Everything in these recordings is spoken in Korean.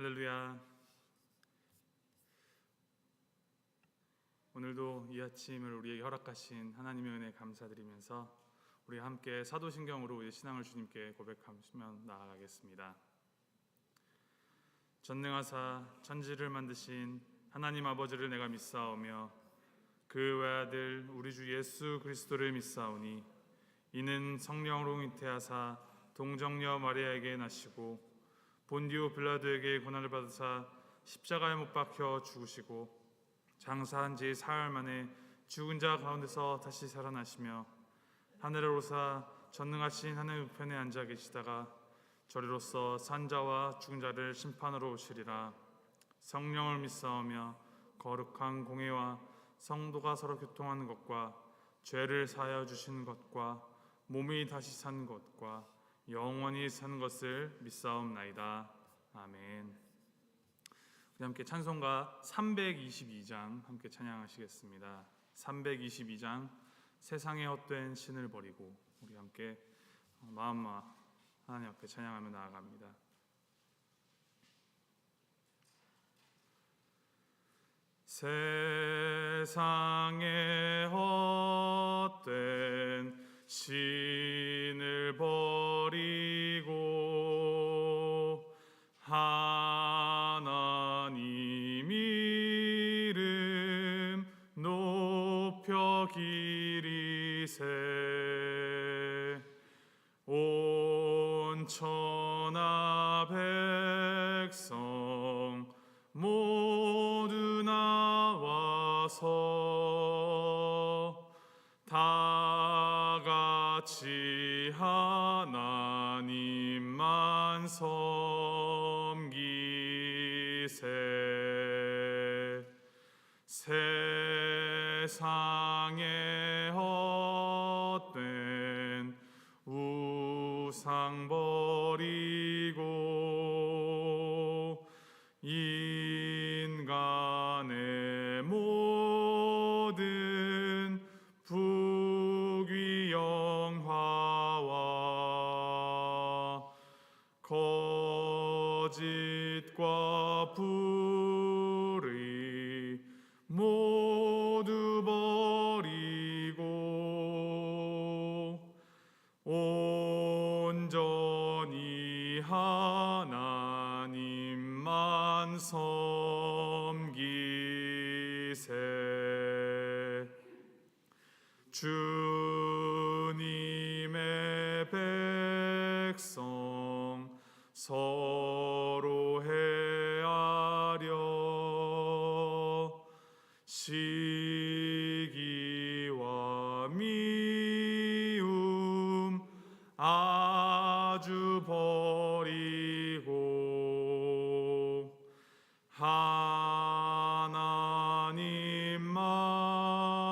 할렐루야. 오늘도 이 아침을 우리에게 허락하신 하나님의 은혜에 감사드리면서 우리 함께 사도신경으로 우리의 신앙을 주님께 고백하며 나아가겠습니다. 전능하사 천지를 만드신 하나님 아버지를 내가 믿사오며 그 외아들 우리 주 예수 그리스도를 믿사오니 이는 성령으로 잉태하사 동정녀 마리아에게 나시고 본디오 빌라도에게 고난을 받으사 십자가에 못 박혀 죽으시고 장사한 지 사흘 만에 죽은 자 가운데서 다시 살아나시며 하늘에 오르사 전능하신 하늘 우편에 앉아 계시다가 저리로서 산 자와 죽은 자를 심판하러 오시리라. 성령을 믿사오며 거룩한 공회와 성도가 서로 교통하는 것과 죄를 사하여 주시는 것과 몸이 다시 사는 것과 영원히 사는 것을 믿사옵나이다. 아멘. 우리 함께 찬송가 322장 함께 찬양하시겠습니다. 322장 세상에 헛된 신을 버리고 우리 함께 마음과 하나님 앞에 찬양하며 나아갑니다. 세상에 헛된 신을 버리고 하나님 이름 높여 기리세 온 천하 백성 모두 나와서 다 같이 하나님만 섬기세 세상에 헛된 우상 버리고 인간의 모든 부귀영화와 거짓과 불의 모두 버리고 온전히 하나님만 섬기세 주님의 백성 서로 헤아려 시기와 미움 아주 버리고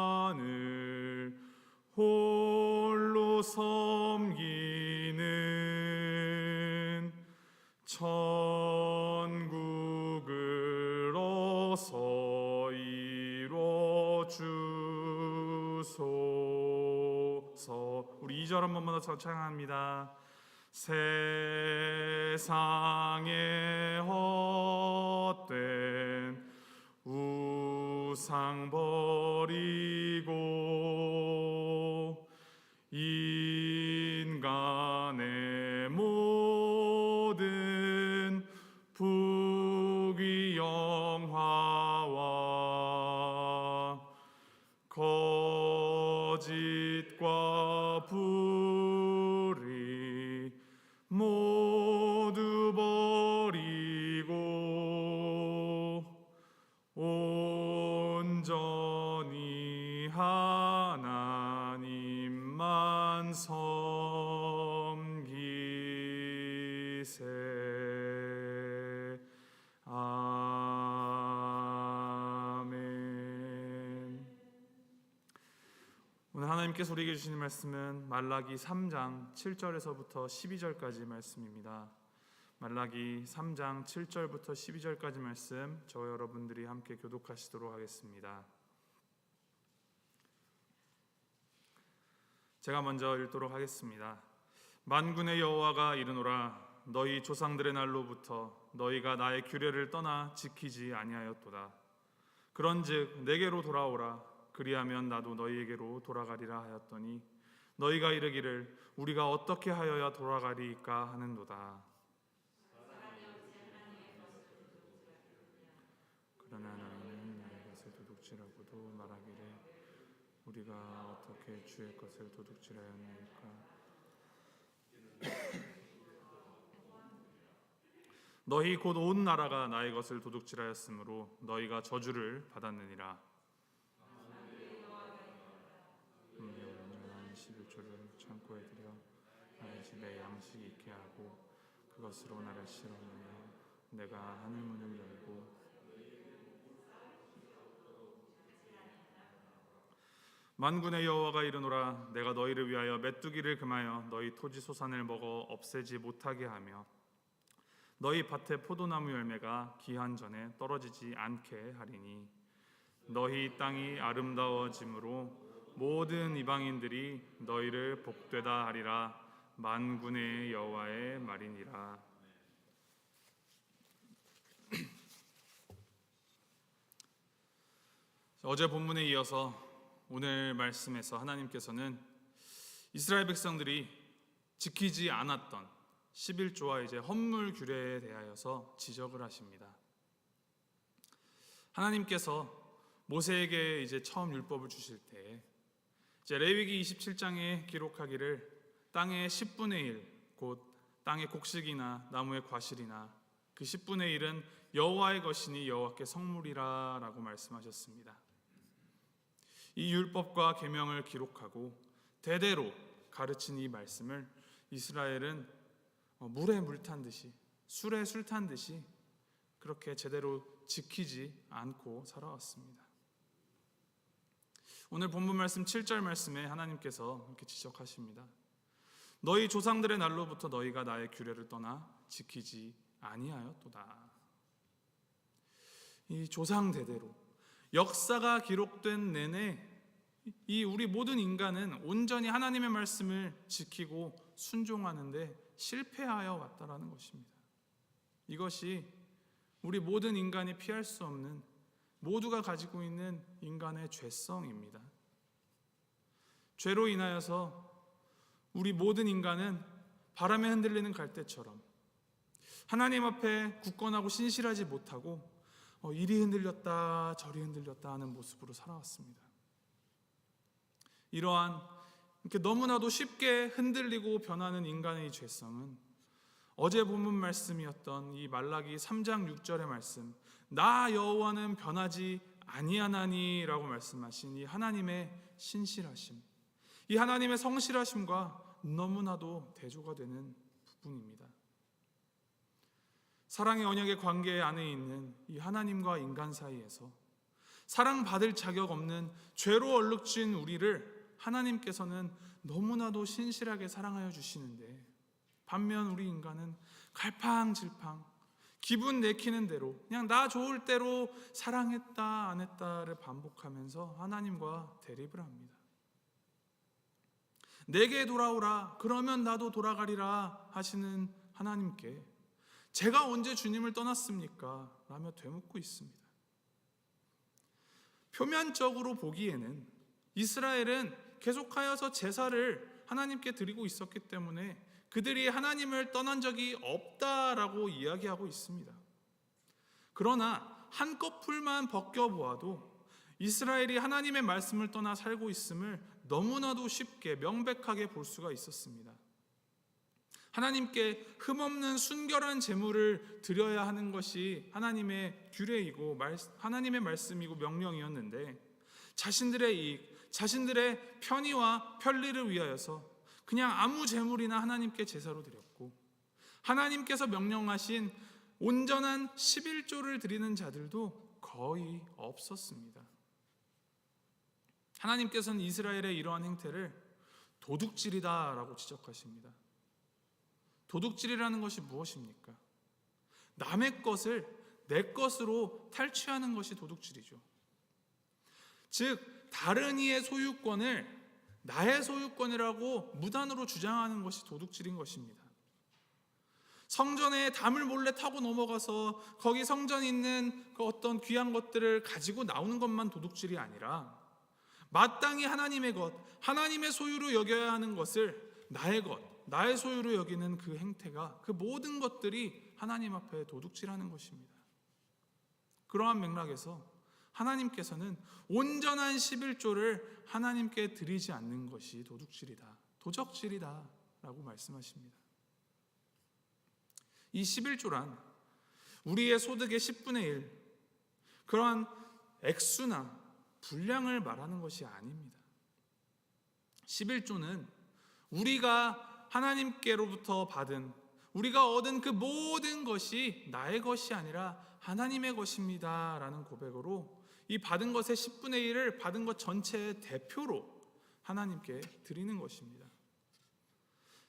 하나님만을 홀로 섬기는 천국을 어서 이뤄 주소서. 우리 2절 한 번만 더 찬양합니다. 세상에 헛된 우상 버리고 인간의 모든 부귀영화와 거짓과 불의 모두 버리고 온전히 하나님만 섬기세. 아멘. 오늘 하나님께서 우리에게 주시는 말씀은 말라기 3장 7절에서부터 12절까지 말씀입니다. 말라기 3장 7절부터 12절까지 말씀 저와 여러분들이 함께 교독하시도록 하겠습니다. 제가 먼저 읽도록 하겠습니다. 만군의 여호와가 이르노라 너희 조상들의 날로부터 너희가 나의 규례를 떠나 지키지 아니하였도다. 그런즉 내게로 돌아오라. 그리하면 나도 너희에게로 돌아가리라 하였더니 너희가 이르기를 우리가 어떻게 하여야 돌아가리이까 하는도다. 그러나 너희는 나의 것을 도둑질하고도 말하기를 우리가 어떻게 주의 것을 도둑질하였나이까. 너희 곧 온 나라가 나의 것을 도둑질하였으므로 너희가 저주를 받았느니라. 온전한 11조를 창고에 들여 나의 집에 양식이 있게 하고 그것으로 나를 실어내며 내가 하늘문을 열고 만군의 여호와가 이르노라. 내가 너희를 위하여 메뚜기를 금하여 너희 토지 소산을 먹어 없애지 못하게 하며 너희 밭의 포도나무 열매가 기한 전에 떨어지지 않게 하리니 너희 땅이 아름다워짐으로 모든 이방인들이 너희를 복되다 하리라. 만군의 여호와의 말이니라. 어제 본문에 이어서 오늘 말씀에서 하나님께서는 이스라엘 백성들이 지키지 않았던 11조와 이제 헌물 규례에 대하여서 지적을 하십니다. 하나님께서 모세에게 이제 처음 율법을 주실 때 이제 레위기 27장에 기록하기를 땅의 10분의 1, 곧 땅의 곡식이나 나무의 과실이나 그 10분의 1은 여호와의 것이니 여호와께 성물이라라고 말씀하셨습니다. 이 율법과 계명을 기록하고 대대로 가르친 이 말씀을 이스라엘은 물에 물 탄 듯이 술에 술 탄 듯이 그렇게 제대로 지키지 않고 살아왔습니다. 오늘 본문 말씀 7절 말씀에 하나님께서 이렇게 지적하십니다. 너희 조상들의 날로부터 너희가 나의 규례를 떠나 지키지 아니하였도다. 이 조상 대대로 역사가 기록된 내내 이 우리 모든 인간은 온전히 하나님의 말씀을 지키고 순종하는데 실패하여 왔다라는 것입니다. 이것이 우리 모든 인간이 피할 수 없는 모두가 가지고 있는 인간의 죄성입니다. 죄로 인하여서 우리 모든 인간은 바람에 흔들리는 갈대처럼 하나님 앞에 굳건하고 신실하지 못하고 이리 흔들렸다 저리 흔들렸다 하는 모습으로 살아왔습니다. 이러한 이렇게 너무나도 쉽게 흔들리고 변하는 인간의 죄성은 어제 본문 말씀이었던 이 말라기 3장 6절의 말씀, 나 여호와는 변하지 아니하나니라고 말씀하신 이 하나님의 신실하심, 이 하나님의 성실하심과 너무나도 대조가 되는 부분입니다. 사랑의 언약의 관계 안에 있는 이 하나님과 인간 사이에서 사랑받을 자격 없는 죄로 얼룩진 우리를 하나님께서는 너무나도 신실하게 사랑하여 주시는데, 반면 우리 인간은 갈팡질팡 기분 내키는 대로 그냥 나 좋을 대로 사랑했다 안 했다를 반복하면서 하나님과 대립을 합니다. 내게 돌아오라 그러면 나도 돌아가리라 하시는 하나님께 제가 언제 주님을 떠났습니까? 라며 되묻고 있습니다. 표면적으로 보기에는 이스라엘은 계속하여서 제사를 하나님께 드리고 있었기 때문에 그들이 하나님을 떠난 적이 없다라고 이야기하고 있습니다. 그러나 한꺼풀만 벗겨보아도 이스라엘이 하나님의 말씀을 떠나 살고 있음을 너무나도 쉽게 명백하게 볼 수가 있었습니다. 하나님께 흠없는 순결한 제물을 드려야 하는 것이 하나님의 규례이고 하나님의 말씀이고 명령이었는데, 자신들의 이익, 자신들의 편의와 편리를 위하여서 그냥 아무 제물이나 하나님께 제사로 드렸고, 하나님께서 명령하신 온전한 11조를 드리는 자들도 거의 없었습니다. 하나님께서는 이스라엘의 이러한 행태를 도둑질이다라고 지적하십니다. 도둑질이라는 것이 무엇입니까? 남의 것을 내 것으로 탈취하는 것이 도둑질이죠. 즉 다른 이의 소유권을 나의 소유권이라고 무단으로 주장하는 것이 도둑질인 것입니다. 성전에 담을 몰래 타고 넘어가서 거기 성전에 있는 그 어떤 귀한 것들을 가지고 나오는 것만 도둑질이 아니라 마땅히 하나님의 것, 하나님의 소유로 여겨야 하는 것을 나의 것, 나의 소유로 여기는 그 행태가, 그 모든 것들이 하나님 앞에 도둑질하는 것입니다. 그러한 맥락에서 하나님께서는 온전한 11조를 하나님께 드리지 않는 것이 도둑질이다, 도적질이다 라고 말씀하십니다. 이 11조란 우리의 소득의 10분의 1, 그러한 액수나 분량을 말하는 것이 아닙니다. 11조는 우리가 하나님께로부터 받은, 우리가 얻은 그 모든 것이 나의 것이 아니라 하나님의 것입니다 라는 고백으로 이 받은 것의 10분의 1을 받은 것 전체의 대표로 하나님께 드리는 것입니다.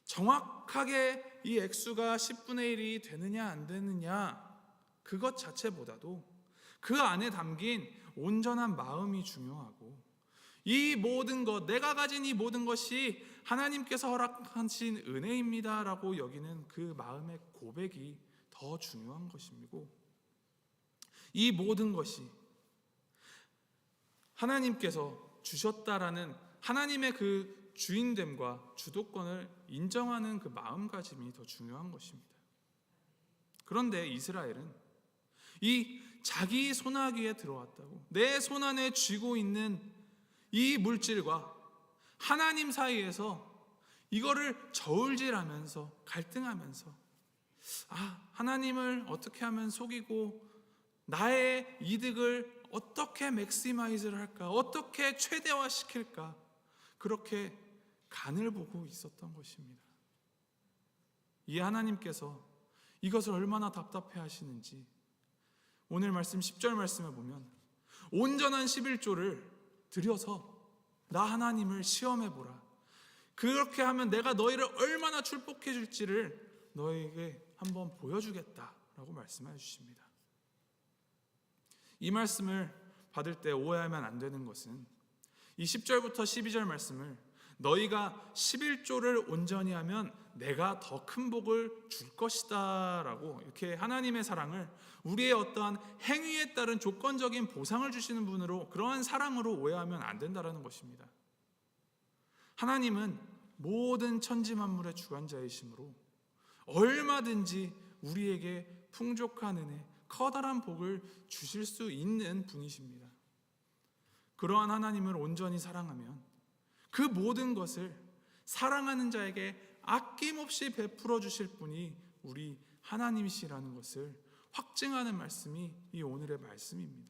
정확하게 이 액수가 10분의 1이 되느냐 안 되느냐, 그것 자체보다도 그 안에 담긴 온전한 마음이 중요하고, 이 모든 것, 내가 가진 이 모든 것이 하나님께서 허락하신 은혜입니다 라고 여기는 그 마음의 고백이 더 중요한 것이고, 이 모든 것이 하나님께서 주셨다라는 하나님의 그 주인됨과 주도권을 인정하는 그 마음가짐이 더 중요한 것입니다. 그런데 이스라엘은 이 자기 손아귀에 들어왔다고, 내 손안에 쥐고 있는 이 물질과 하나님 사이에서 이거를 저울질하면서 갈등하면서, 하나님을 어떻게 하면 속이고 나의 이득을 어떻게 맥시마이즈를 할까, 어떻게 최대화시킬까, 그렇게 간을 보고 있었던 것입니다. 이 하나님께서 이것을 얼마나 답답해 하시는지 오늘 말씀 10절 말씀에 보면, 온전한 11조를 드려서 나 하나님을 시험해 보라, 그렇게 하면 내가 너희를 얼마나 축복해 줄지를 너에게 한번 보여주겠다 라고 말씀해 주십니다. 이 말씀을 받을 때 오해하면 안 되는 것은 이 10절부터 12절 말씀을 너희가 11조를 온전히 하면 내가 더 큰 복을 줄 것이다 라고, 이렇게 하나님의 사랑을 우리의 어떠한 행위에 따른 조건적인 보상을 주시는 분으로, 그러한 사랑으로 오해하면 안 된다는 것입니다. 하나님은 모든 천지 만물의 주관자이시므로 얼마든지 우리에게 풍족한 은혜, 커다란 복을 주실 수 있는 분이십니다. 그러한 하나님을 온전히 사랑하면 그 모든 것을 사랑하는 자에게 아낌없이 베풀어 주실 분이 우리 하나님이시라는 것을 확증하는 말씀이 이 오늘의 말씀입니다.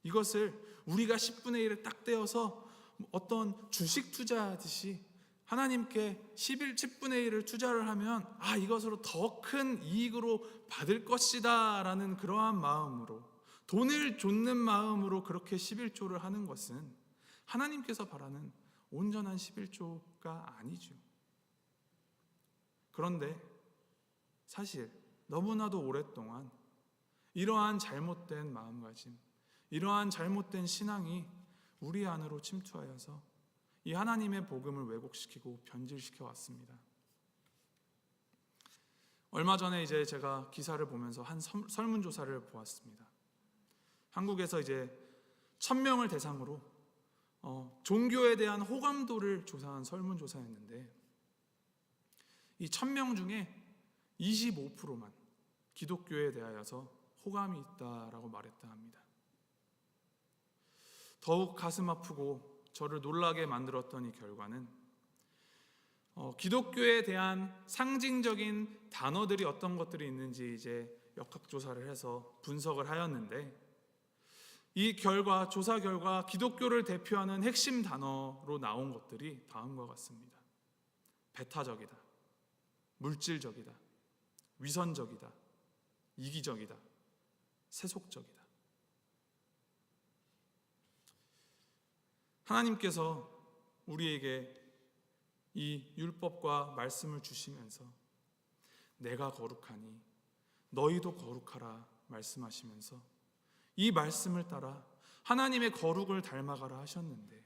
이것을 우리가 10분의 1을 딱 떼어서 어떤 주식 투자하듯이 하나님께 10분의 1을 투자를 하면 이것으로 더 큰 이익으로 받을 것이다 라는 그러한 마음으로, 돈을 좇는 마음으로 그렇게 11조를 하는 것은 하나님께서 바라는 온전한 11조가 아니죠. 그런데 사실 너무나도 오랫동안 이러한 잘못된 마음가짐, 이러한 잘못된 신앙이 우리 안으로 침투하여서 이 하나님의 복음을 왜곡시키고 변질시켜 왔습니다. 얼마 전에 제가 기사를 보면서 한 설문조사를 보았습니다. 한국에서 1000명을 대상으로 종교에 대한 호감도를 조사한 설문조사였는데, 이 1000명 중에 25%만 기독교에 대하여서 호감이 있다라고 말했다 합니다. 더욱 가슴 아프고 저를 놀라게 만들었던 이 결과는 기독교에 대한 상징적인 단어들이 어떤 것들이 있는지 역학조사를 해서 분석을 하였는데, 이 조사 결과 기독교를 대표하는 핵심 단어로 나온 것들이 다음과 같습니다. 배타적이다, 물질적이다, 위선적이다, 이기적이다, 세속적이다. 하나님께서 우리에게 이 율법과 말씀을 주시면서 내가 거룩하니 너희도 거룩하라 말씀하시면서 이 말씀을 따라 하나님의 거룩을 닮아가라 하셨는데,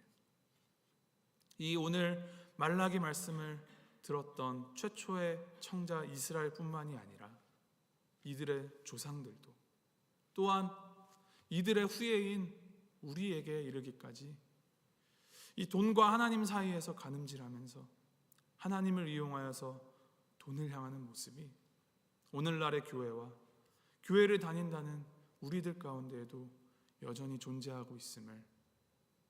이 오늘 말라기 말씀을 들었던 최초의 청자 이스라엘뿐만이 아니라 이들의 조상들도, 또한 이들의 후예인 우리에게 이르기까지 이 돈과 하나님 사이에서 가늠질하면서 하나님을 이용하여서 돈을 향하는 모습이 오늘날의 교회와 교회를 다닌다는 우리들 가운데에도 여전히 존재하고 있음을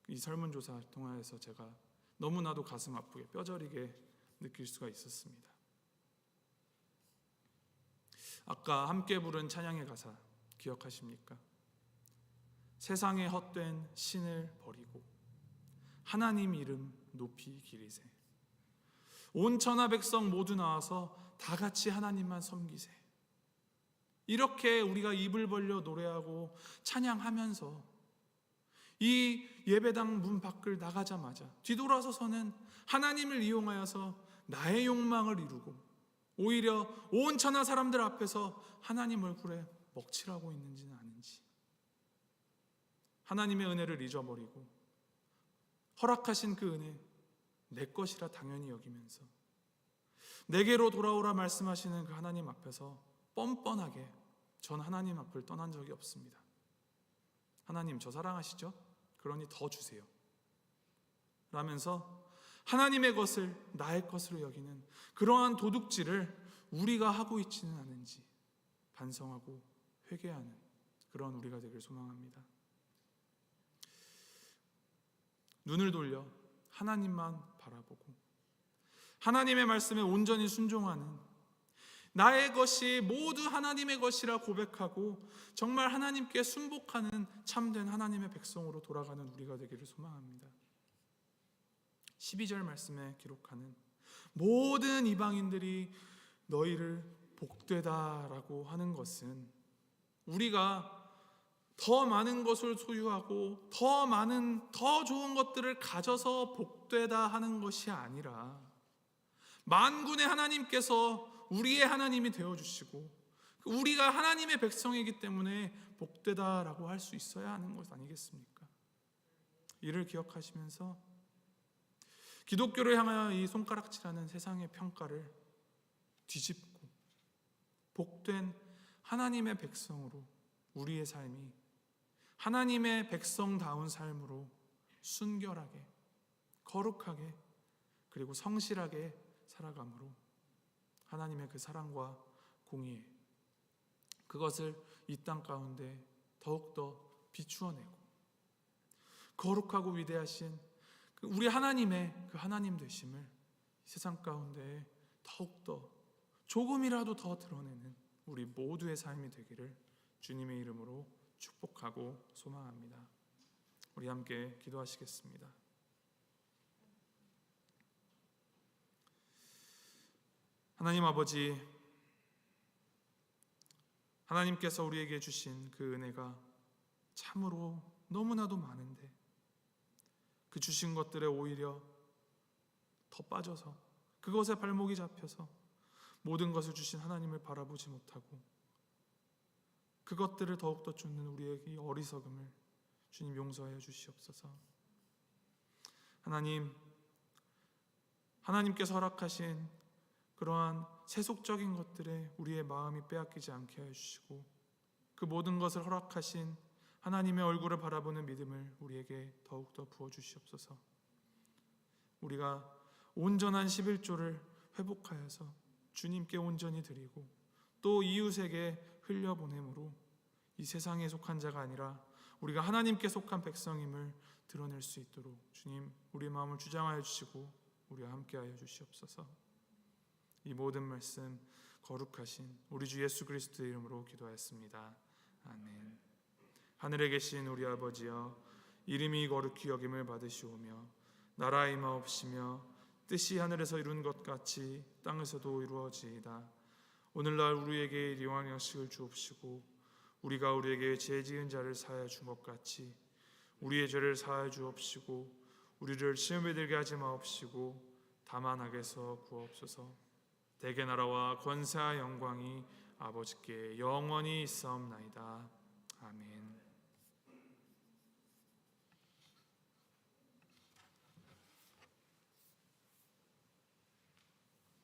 이 설문조사를 통하여서 제가 너무나도 가슴 아프게 뼈저리게 느낄 수가 있었습니다. 아까 함께 부른 찬양의 가사 기억하십니까? 세상에 헛된 신을 버리고 하나님 이름 높이 기리세. 온 천하 백성 모두 나와서 다 같이 하나님만 섬기세. 이렇게 우리가 입을 벌려 노래하고 찬양하면서 이 예배당 문 밖을 나가자마자 뒤돌아서서는 하나님을 이용하여서 나의 욕망을 이루고 오히려 온 천하 사람들 앞에서 하나님 얼굴에 먹칠하고 있는지는 아닌지, 하나님의 은혜를 잊어버리고 허락하신 그 은혜 내 것이라 당연히 여기면서 내게로 돌아오라 말씀하시는 그 하나님 앞에서 뻔뻔하게 전 하나님 앞을 떠난 적이 없습니다. 하나님 저 사랑하시죠? 그러니 더 주세요 라면서 하나님의 것을 나의 것으로 여기는 그러한 도둑질을 우리가 하고 있지는 않은지 반성하고 회개하는 그런 우리가 되길 소망합니다. 눈을 돌려 하나님만 바라보고 하나님의 말씀에 온전히 순종하는, 나의 것이 모두 하나님의 것이라 고백하고 정말 하나님께 순복하는 참된 하나님의 백성으로 돌아가는 우리가 되기를 소망합니다. 12절 말씀에 기록하는 모든 이방인들이 너희를 복되다라고 하는 것은 우리가 더 많은 것을 소유하고 더 좋은 것들을 가져서 복되다 하는 것이 아니라 만군의 하나님께서 우리의 하나님이 되어주시고 우리가 하나님의 백성이기 때문에 복되다라고 할 수 있어야 하는 것 아니겠습니까? 이를 기억하시면서 기독교를 향하여 이 손가락질하는 세상의 평가를 뒤집고 복된 하나님의 백성으로 우리의 삶이 하나님의 백성다운 삶으로 순결하게, 거룩하게, 그리고 성실하게 살아감으로 하나님의 그 사랑과 공의, 그것을 이 땅 가운데 더욱더 비추어내고 거룩하고 위대하신 우리 하나님의 그 하나님 되심을 세상 가운데 더욱더 조금이라도 더 드러내는 우리 모두의 삶이 되기를 주님의 이름으로 축복하고 소망합니다. 우리 함께 기도하시겠습니다. 하나님 아버지, 하나님께서 우리에게 주신 그 은혜가 참으로 너무나도 많은데 그 주신 것들에 오히려 더 빠져서 그것에 발목이 잡혀서 모든 것을 주신 하나님을 바라보지 못하고 그것들을 더욱더 쫓는 우리의 이 어리석음을 주님 용서하여 주시옵소서. 하나님께서 허락하신 그러한 세속적인 것들에 우리의 마음이 빼앗기지 않게 하여 주시고 그 모든 것을 허락하신 하나님의 얼굴을 바라보는 믿음을 우리에게 더욱더 부어주시옵소서. 우리가 온전한 11조를 회복하여서 주님께 온전히 드리고 또 이웃에게 흘려보내므로 이 세상에 속한 자가 아니라 우리가 하나님께 속한 백성임을 드러낼 수 있도록 주님 우리 마음을 주장하여 주시고 우리와 함께하여 주시옵소서. 이 모든 말씀 거룩하신 우리 주 예수 그리스도의 이름으로 기도하였습니다. 아멘. 하늘에 계신 우리 아버지여, 이름이 거룩히 여김을 받으시오며 나라의 임하옵시며 뜻이 하늘에서 이룬 것 같이 땅에서도 이루어지이다. 오늘날 우리에게 일용할 양식을 주옵시고 우리가 우리에게 죄 지은 자를 사하여 준 것 같이 우리의 죄를 사하여 주옵시고 우리를 시험에 들게 하지 마옵시고 다만 악에서 구하옵소서. 대개 나라와 권세와 영광이 아버지께 영원히 있사옵나이다. 아멘.